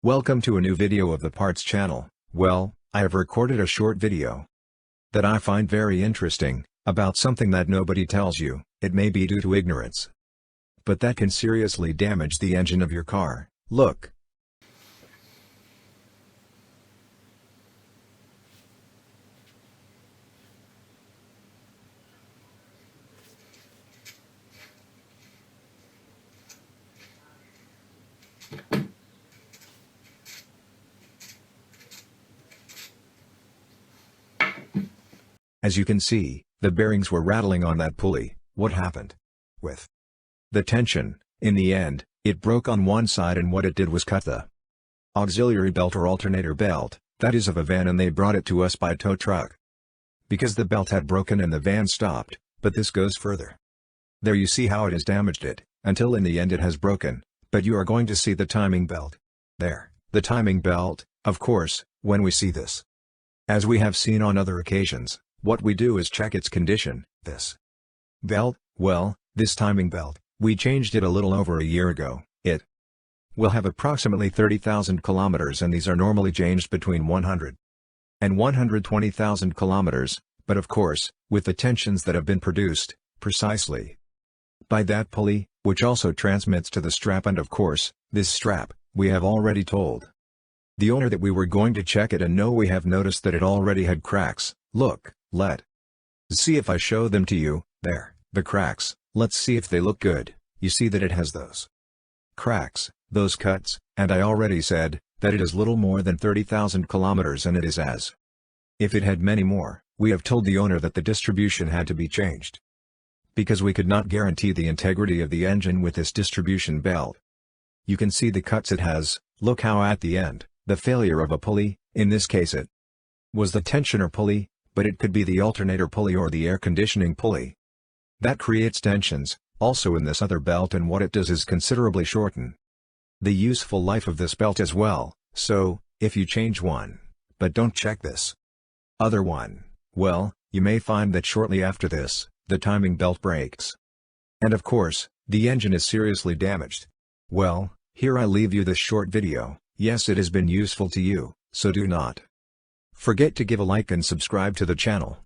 Welcome to a new video of the Parts channel. Well, I have recorded a short video that I find very interesting, about something that nobody tells you. It may be due to ignorance, but that can seriously damage the engine of your car. Look. As you can see, the bearings were rattling on that pulley. What happened? With the tension, in the end, it broke on one side, and what it did was cut the auxiliary belt or alternator belt, that is of a van, and they brought it to us by tow truck. Because the belt had broken and the van stopped, but this goes further. There you see how it has damaged it, until in the end it has broken, but you are going to see the timing belt. There, the timing belt, of course, when we see this. As we have seen on other occasions, what we do is check its condition. This belt, well, this timing belt, we changed it a little over a year ago. It will have approximately 30,000 kilometers, and these are normally changed between 100 and 120,000 kilometers, but of course, with the tensions that have been produced, precisely by that pulley, which also transmits to the strap, and of course, this strap, we have already told the owner that we were going to check it, and no, we have noticed that it already had cracks. Look, let's see if I show them to you. There, the cracks. Let's see if they look good. You see that it has those cracks, those cuts, and I already said that it is little more than 30,000 kilometers, and it is as if it had many more. We have told the owner that the distribution had to be changed, because we could not guarantee the integrity of the engine with this distribution belt. You can see the cuts it has. Look how at the end, the failure of a pulley, in this case it was the tensioner pulley, but it could be the alternator pulley or the air conditioning pulley. That creates tensions, also in this other belt, and what it does is considerably shorten the useful life of this belt as well. So, if you change one, but don't check this other one, well, you may find that shortly after this, the timing belt breaks. And of course, the engine is seriously damaged. Well, here I leave you this short video. Yes, it has been useful to you, so do not forget to give a like and subscribe to the channel.